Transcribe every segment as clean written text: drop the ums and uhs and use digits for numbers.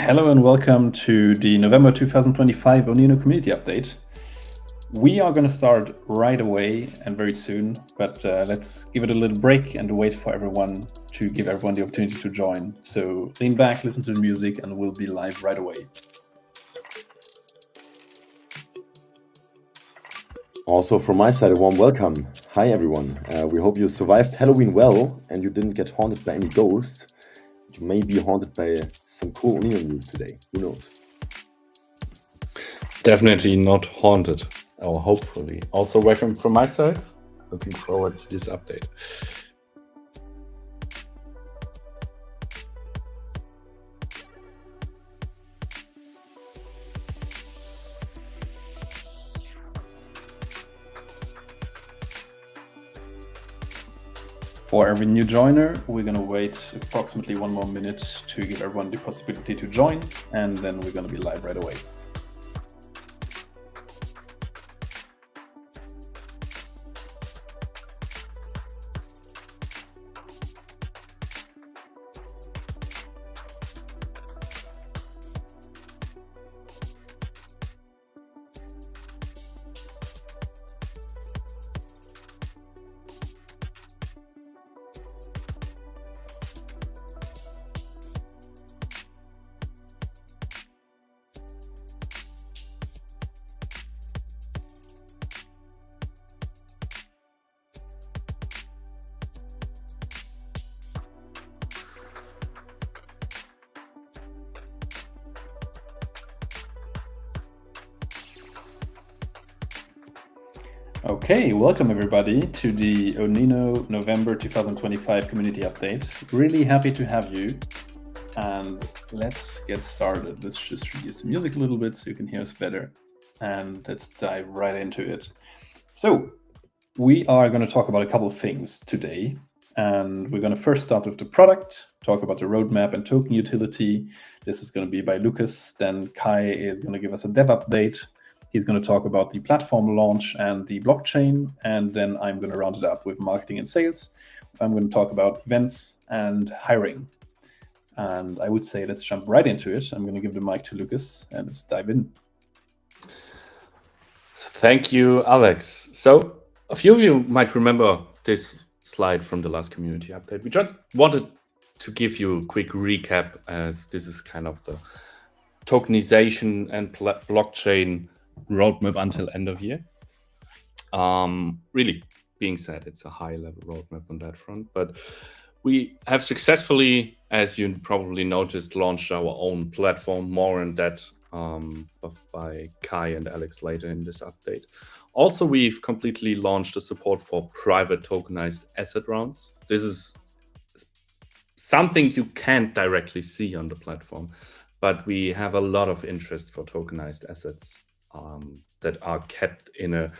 Hello and welcome to the November 2025 ONINO community update. We are going to start right away and very soon, but let's give it a little break and wait for everyone to give everyone the opportunity to join. So lean back, listen to the music, and we'll be live right away. Also from my side, a warm welcome. Hi everyone. We hope you survived Halloween well and you didn't get haunted by any ghosts. You may be haunted by some cool ONINO news today. Who knows? Definitely not haunted, or hopefully. Also welcome from my side. Looking forward to this update. For every new joiner, we're going to wait approximately 1 more minute to give everyone the possibility to join, and then we're going to be live right away. Okay, welcome everybody to the ONINO November 2025 community update. Really happy to have you, and let's get started. Let's just reduce the music a little bit so you can hear us better, and let's dive right into it. So we are going to talk about a couple of things today, and we're going to first start with the product, talk about the roadmap and token utility. This is going to be by Lucas. Then Kai is going to give us a dev update. He's going to talk about the platform launch and the blockchain, and then I'm going to round it up with marketing and sales. I'm going to talk about events and hiring. And I would say let's jump right into it. I'm going to give the mic to Lucas and let's dive in. Thank you, Alex. So a few of you might remember this slide from the last community update. We just wanted to give you a quick recap, as this is kind of the tokenization and blockchain roadmap until end of year. Really being said, it's a high level roadmap on that front, but we have successfully, as you probably noticed, launched our own platform. More on that by Kai and Alex later in this update. Also, we've completely launched the support for private tokenized asset rounds. This is something you can't directly see on the platform, but we have a lot of interest for tokenized assets that are kept in a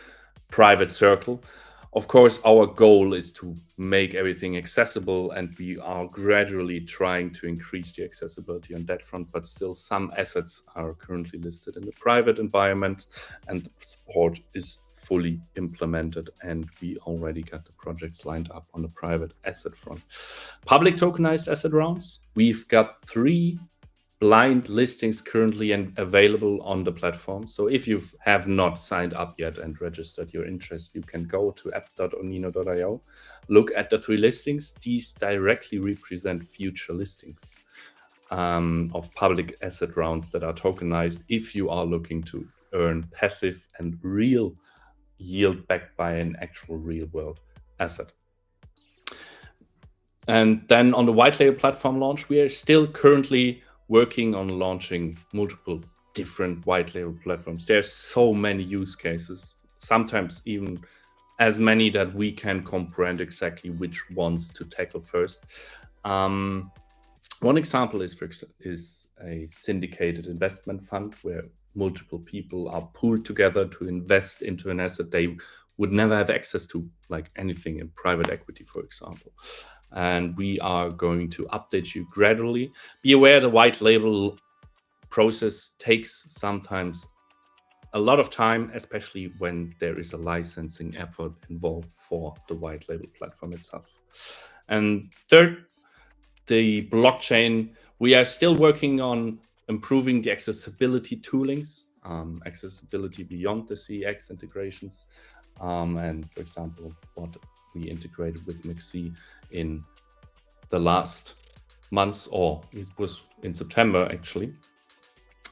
private circle. Of course, our goal is to make everything accessible, and we are gradually trying to increase the accessibility on that front, but still some assets are currently listed in the private environment, and the support is fully implemented, and we already got the projects lined up on the private asset front. Public tokenized asset rounds, we've got 3 blind listings currently and available on the platform. So if you have not signed up yet and registered your interest, you can go to app.onino.io, look at the 3 listings. These directly represent future listings of public asset rounds that are tokenized if you are looking to earn passive and real yield backed by an actual real world asset. And then on the white label platform launch, we are still currently working on launching multiple different white label platforms. There's so many use cases, sometimes even as many that we can comprehend exactly which ones to tackle first. One example is a syndicated investment fund where multiple people are pooled together to invest into an asset they would never have access to, like anything in private equity, for example. And we are going to update you gradually. Be aware the white label process takes sometimes a lot of time, especially when there is a licensing effort involved for the white label platform itself. And third, the blockchain, we are still working on improving the accessibility toolings, accessibility beyond the CX integrations, and for example, what we integrated with McC in the last months, or it was in September actually.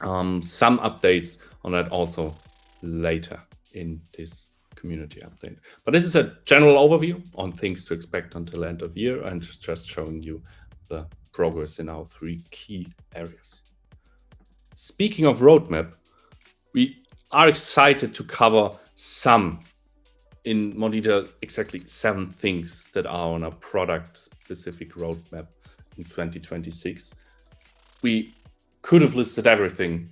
Some updates on that also later in this community update. But this is a general overview on things to expect until end of year, and just showing you the progress in our 3 key areas. Speaking of roadmap, we are excited to cover some in more detail, exactly 7 things that are on a product-specific roadmap in 2026. We could have listed everything,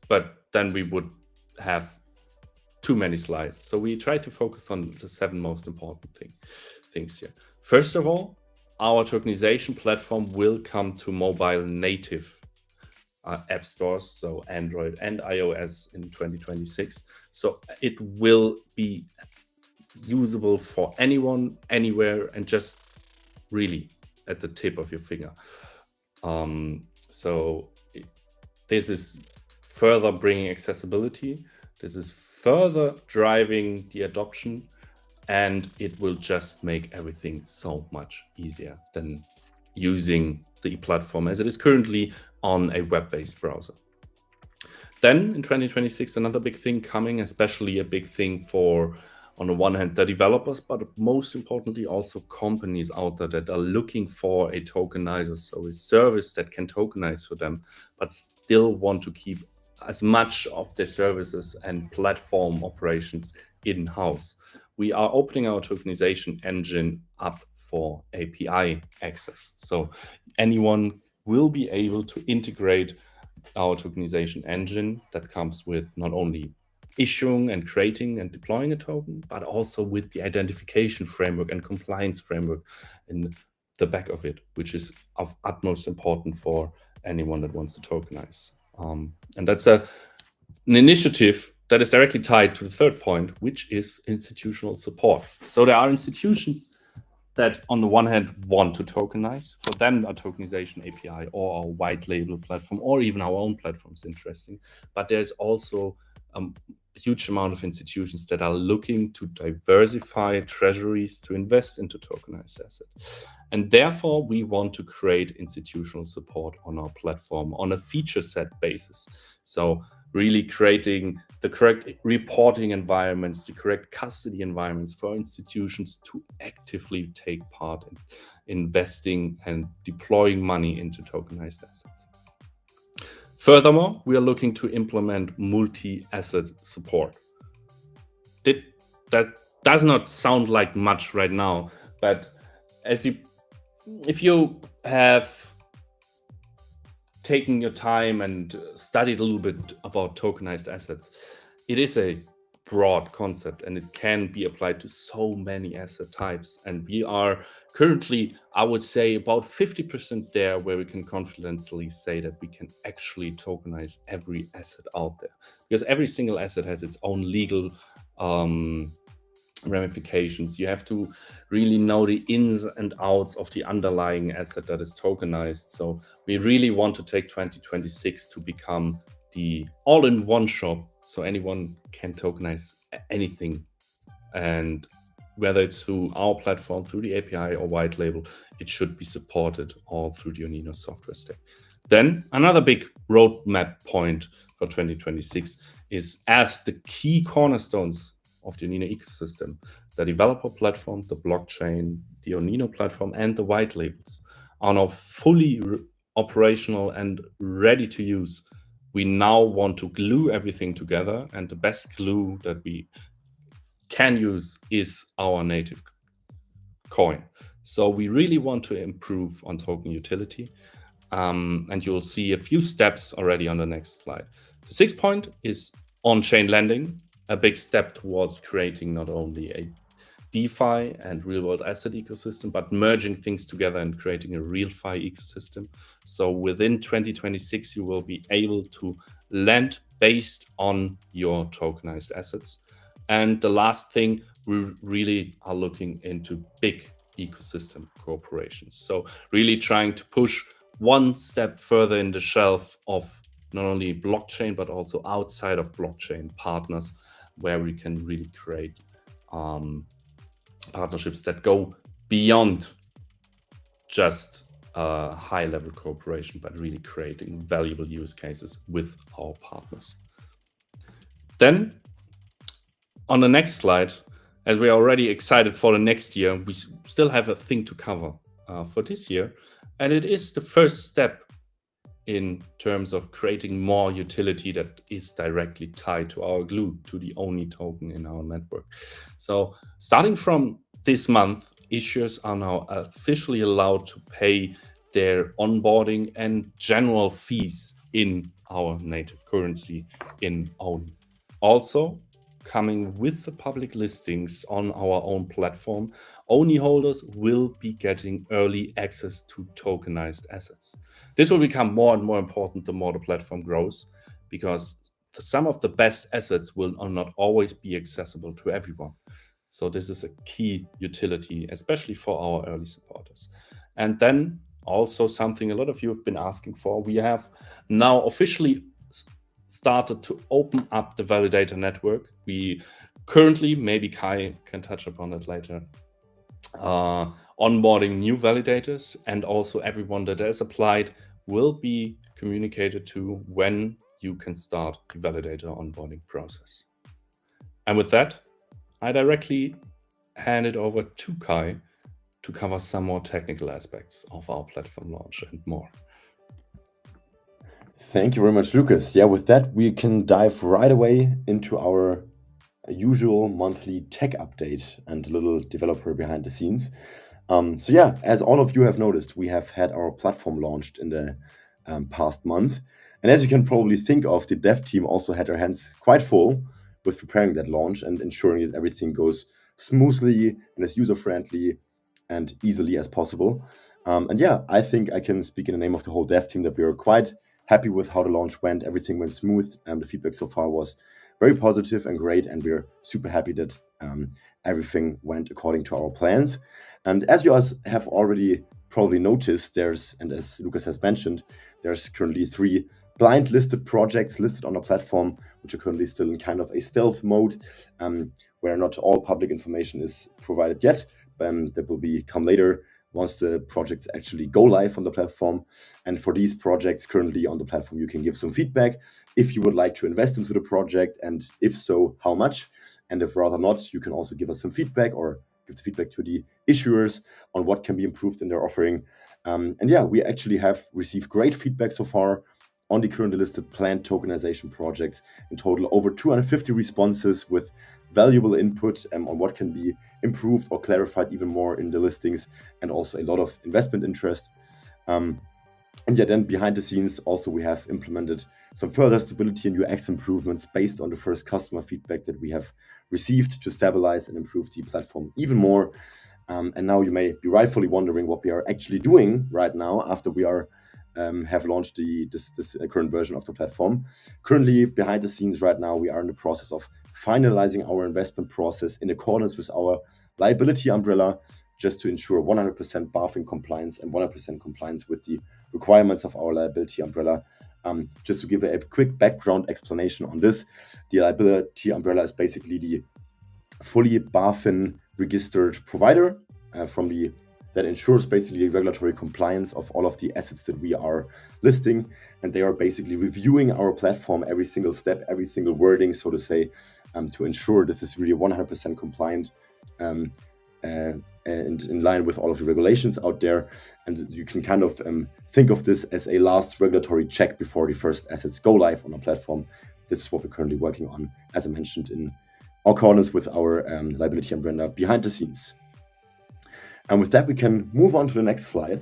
but then we would have too many slides. So we try to focus on the 7 most important things here. First of all, our tokenization platform will come to mobile native app stores, so Android and iOS in 2026. So it will be usable for anyone, anywhere, and just really at the tip of your finger. This is further bringing accessibility. This is further driving the adoption, and it will just make everything so much easier than using the platform as it is currently on a web-based browser. Then in 2026, another big thing coming, especially a big thing for, on the one hand, the developers, but most importantly also companies out there that are looking for a tokenizer, so a service that can tokenize for them, but still want to keep as much of their services and platform operations in-house. We are opening our tokenization engine up for API access. So anyone will be able to integrate our tokenization engine that comes with not only issuing and creating and deploying a token, but also with the identification framework and compliance framework in the back of it, which is of utmost importance for anyone that wants to tokenize. And that's an initiative that is directly tied to the third point, which is institutional support. So there are institutions that on the one hand want to tokenize. For them, a tokenization API or a white label platform or even our own platform is interesting. But there's also a huge amount of institutions that are looking to diversify treasuries to invest into tokenized assets. And therefore, we want to create institutional support on our platform on a feature set basis. So really creating the correct reporting environments, the correct custody environments for institutions to actively take part in investing and deploying money into tokenized assets. Furthermore, we are looking to implement multi-asset support. That does not sound like much right now, but if you have taken your time and studied a little bit about tokenized assets, it is a broad concept and it can be applied to so many asset types. And we are currently, I would say, about 50% there, where we can confidently say that we can actually tokenize every asset out there, because every single asset has its own legal ramifications. You have to really know the ins and outs of the underlying asset that is tokenized. So we really want to take 2026 to become the all-in-one shop, so anyone can tokenize anything. And whether it's through our platform, through the API or white label, it should be supported all through the ONINO software stack. Then another big roadmap point for 2026 is, as the key cornerstones of the ONINO ecosystem, the developer platform, the blockchain, the ONINO platform, and the white labels are now fully operational and ready to use. We now want to glue everything together, and the best glue that we can use is our native coin. So we really want to improve on token utility, and you'll see a few steps already on the next slide. The 6th point is on-chain lending, a big step towards creating not only a DeFi and real-world asset ecosystem, but merging things together and creating a real-fi ecosystem. So within 2026, you will be able to lend based on your tokenized assets. And the last thing, we really are looking into big ecosystem corporations. So really trying to push one step further in the shelf of not only blockchain, but also outside of blockchain partners, where we can really create partnerships that go beyond just high-level cooperation, but really creating valuable use cases with our partners. Then, on the next slide, as we are already excited for the next year, we still have a thing to cover for this year, and it is the first step in terms of creating more utility that is directly tied to our glue, to the ONI token in our network. So starting from this month, issuers are now officially allowed to pay their onboarding and general fees in our native currency in ONI. Also, coming with the public listings on our own platform, ONI holders will be getting early access to tokenized assets. This will become more and more important the more the platform grows, because some of the best assets will not always be accessible to everyone. So this is a key utility, especially for our early supporters. And then also something a lot of you have been asking for, we have now officially started to open up the validator network. We currently, maybe Kai can touch upon it later, onboarding new validators, and also everyone that has applied will be communicated to when you can start the validator onboarding process. And with that, I directly hand it over to Kai to cover some more technical aspects of our platform launch and more. Thank you very much, Lucas. Yeah, with that, we can dive right away into our usual monthly tech update and a little developer behind the scenes. So yeah, as all of you have noticed, we have had our platform launched in the past month. And as you can probably think of, the dev team also had their hands quite full with preparing that launch and ensuring that everything goes smoothly and as user-friendly and easily as possible. And yeah, I think I can speak in the name of the whole dev team that we are quite happy with how the launch went. Everything went smooth. The feedback so far was very positive and great, and we're super happy that everything went according to our plans. And as you guys have already probably noticed, and as Lucas has mentioned, there's currently 3 blind listed projects listed on the platform, which are currently still in kind of a stealth mode, where not all public information is provided yet. That will come later once the projects actually go live on the platform. And for these projects currently on the platform, you can give some feedback if you would like to invest into the project, and if so, how much. And if rather not, you can also give us some feedback or give the feedback to the issuers on what can be improved in their offering. And yeah, we actually have received great feedback so far on the currently listed planned tokenization projects. In total, over 250 responses with valuable input on what can be improved or clarified even more in the listings, and also a lot of investment interest. And yeah, then behind the scenes, also we have implemented some further stability and UX improvements based on the first customer feedback that we have received to stabilize and improve the platform even more. And now you may be rightfully wondering what we are actually doing right now after we have launched this current version of the platform. Currently, behind the scenes right now, we are in the process of finalizing our investment process in accordance with our liability umbrella, just to ensure 100% BaFin compliance and 100% compliance with the requirements of our liability umbrella. Just to give a quick background explanation on this, the liability umbrella is basically the fully BaFin registered provider that ensures basically regulatory compliance of all of the assets that we are listing. And they are basically reviewing our platform every single step, every single wording, so to say, to ensure this is really 100% compliant and in line with all of the regulations out there. And you can kind of think of this as a last regulatory check before the first assets go live on our platform. This is what we're currently working on, as I mentioned, in accordance with our liability umbrella behind the scenes. And with that, we can move on to the next slide.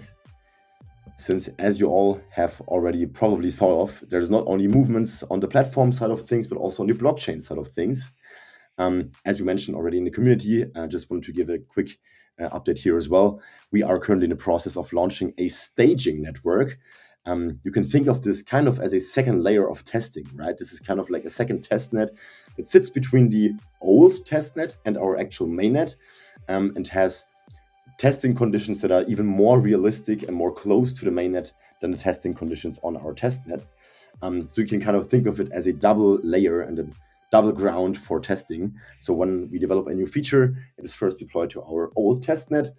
Since, as you all have already probably thought of, there's not only movements on the platform side of things, but also on the blockchain side of things. As we mentioned already in the community, I just wanted to give a quick update here as well. We are currently in the process of launching a staging network. You can think of this kind of as a second layer of testing, right? This is kind of like a second testnet that sits between the old testnet and our actual mainnet, and has testing conditions that are even more realistic and more close to the mainnet than the testing conditions on our testnet. So you can kind of think of it as a double layer and a double ground for testing. So when we develop a new feature, it is first deployed to our old testnet,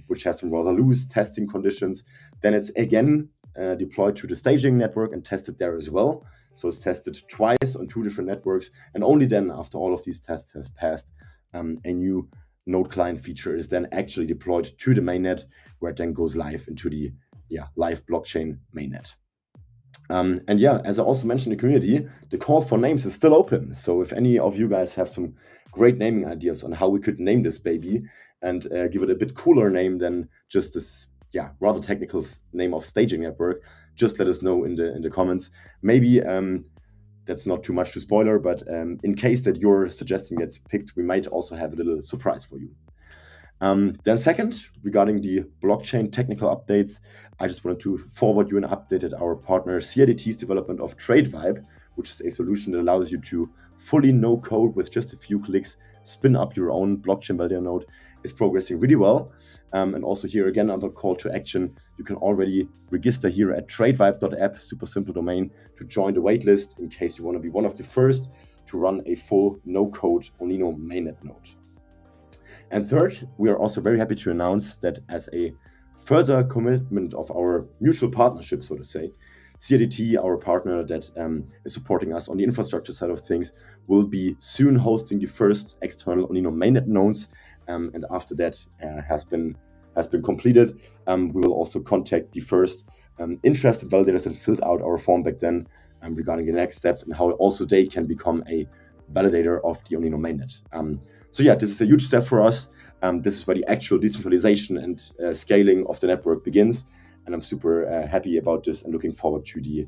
which has some rather loose testing conditions. Then it's again deployed to the staging network and tested there as well. So it's tested twice on 2 different networks, and only then, after all of these tests have passed, a new node client feature is then actually deployed to the mainnet, where it then goes live into the live blockchain mainnet. And yeah, as I also mentioned in the community, the call for names is still open. So if any of you guys have some great naming ideas on how we could name this baby and give it a bit cooler name than just this rather technical name of staging network, just let us know in the comments. Maybe that's not too much to spoiler, but in case that your suggestion gets picked, we might also have a little surprise for you. Then second, regarding the blockchain technical updates, I just wanted to forward you an update at our partner CIDT's development of TradeVibe, which is a solution that allows you to fully no code with just a few clicks spin up your own blockchain validator node, is progressing really well. And also here again, another call to action. You can already register here at tradevibe.app, super simple domain, to join the waitlist in case you want to be one of the first to run a full no-code ONINO mainnet node. And third, we are also very happy to announce that as a further commitment of our mutual partnership, so to say, CIDT, our partner that is supporting us on the infrastructure side of things, will be soon hosting the first external ONINO mainnet nodes. And after that has been completed, we will also contact the first interested validators that filled out our form back then regarding the next steps and how also they can become a validator of the ONINO mainnet. So yeah, this is a huge step for us. This is where the actual decentralization and scaling of the network begins, and I'm super happy about this and looking forward to the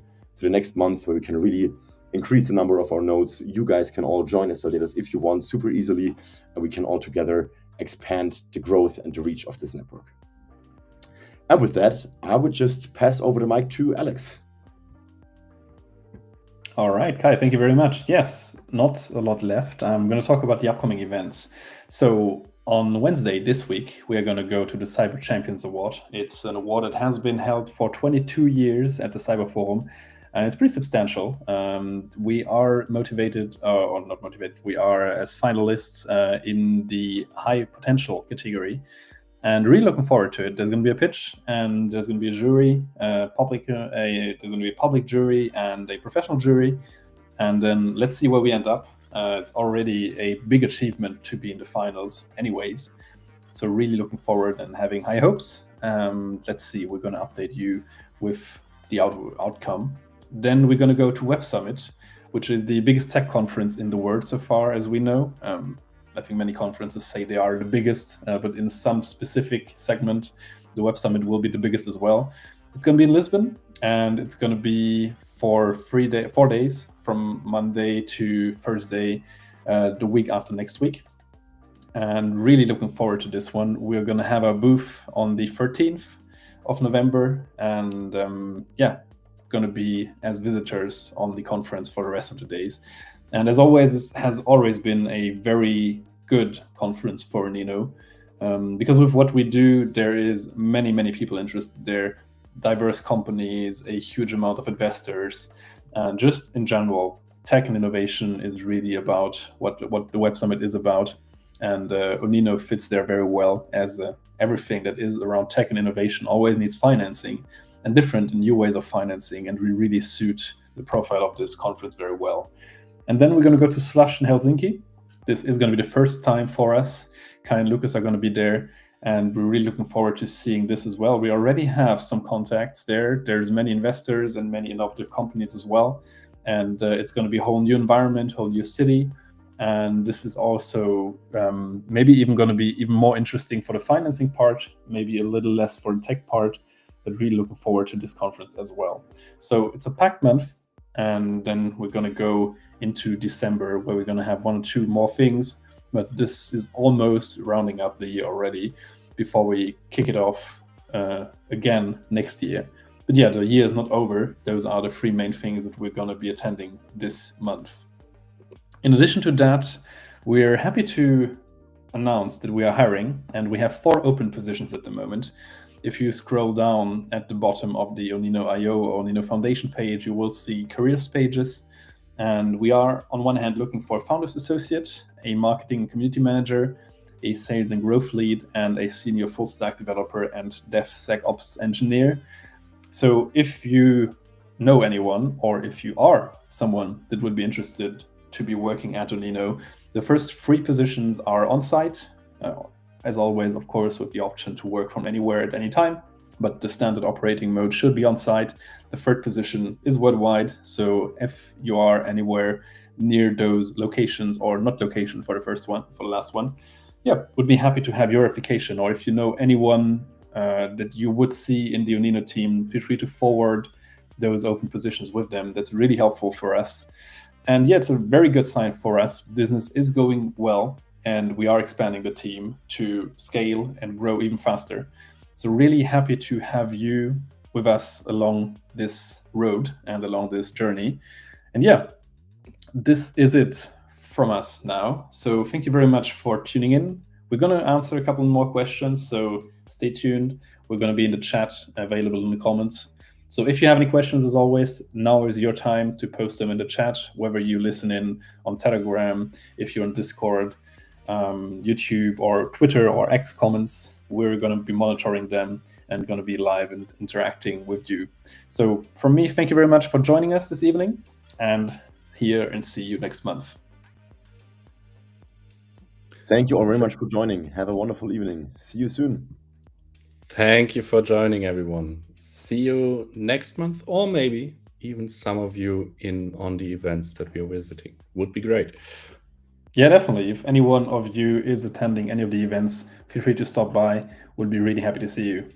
next month where we can really increase the number of our nodes. You guys can all join as validators if you want, super easily, and we can all together expand the growth and the reach of this network. And with that, I would just pass over the mic to Alex. All right, Kai, thank you very much. Yes, not a lot left. I'm going to talk about the upcoming events. So on Wednesday this week, we are going to go to the Cyber Champions Award. It's an award that has been held for 22 years at the Cyber Forum, and it's pretty substantial. We are motivated, or not motivated, we are as finalists in the high potential category. And really looking forward to it. There's going to be a pitch, and there's going to be a jury, there's going to be a public jury and a professional jury, and then let's see where we end up. It's already a big achievement to be in the finals anyways, so really looking forward and having high hopes. Let's see, we're going to update you with the outcome. Then we're going to go to Web Summit, which is the biggest tech conference in the world so far, as we know. I think many conferences say they are the biggest, but in some specific segment, the Web Summit will be the biggest as well. It's going to be in Lisbon, and it's going to be for 4 days, from Monday to Thursday, the week after next week. And really looking forward to this one. We're going to have our booth on the 13th of November, and going to be as visitors on the conference for the rest of the days. And as always, it has always been a very good conference for ONINO, because with what we do, there is many people interested there, diverse companies, a huge amount of investors, and just in general, tech and innovation is really about what the Web Summit is about. And ONINO fits there very well, as everything that is around tech and innovation always needs financing and different and new ways of financing, and we really suit the profile of this conference very well. And then we're going to go to Slush in Helsinki. This is going to be the first time for us. Kai and Lucas are going to be there, and we're really looking forward to seeing this as well. We already have some contacts there. There's many investors and many innovative companies as well. And it's going to be a whole new environment, whole new city. And this is also maybe even going to be even more interesting for the financing part, maybe a little less for the tech part, but really looking forward to this conference as well. So it's a packed month, and then we're going to go into December, where we're going to have 1 or 2 more things, but this is almost rounding up the year already before we kick it off again next year. But yeah, the year is not over. Those are the 3 main things that we're going to be attending this month. In addition to that, we're happy to announce that we are hiring, and we have 4 open positions at the moment. if you scroll down at the bottom of the ONINO.io or ONINO Foundation page, you will see careers pages. And we are, on one hand, looking for a founder's associate, a marketing and community manager, a sales and growth lead, and a senior full stack developer and DevSecOps engineer. So if you know anyone, or if you are someone that would be interested to be working at ONINO, the first 3 positions are on site, as always, of course, with the option to work from anywhere at any time, but the standard operating mode should be on site. The 3rd position is worldwide, so if you are anywhere near those locations, or not location for the first one, for the last one, yeah, would be happy to have your application. Or if you know anyone that you would see in the ONINO team, feel free to forward those open positions with them. That's really helpful for us. And yeah, it's a very good sign for us. Business is going well, and we are expanding the team to scale and grow even faster. So really happy to have you with us along this road and along this journey. And yeah, this is it from us now. So thank you very much for tuning in. We're going to answer a couple more questions, so stay tuned. We're going to be in the chat, available in the comments. So if you have any questions, as always, now is your time to post them in the chat, whether you listen in on Telegram, if you're on Discord, YouTube, or Twitter, or X comments. We're going to be monitoring them and going to be live and interacting with you. So from me, thank you very much for joining us this evening, and hear and see you next month. Thank you all very much for joining. Have a wonderful evening. See you soon. Thank you for joining, everyone. See you next month, or maybe even some of you on the events that we are visiting. Would be great. Yeah, definitely. If any one of you is attending any of the events, feel free to stop by. We'll be really happy to see you.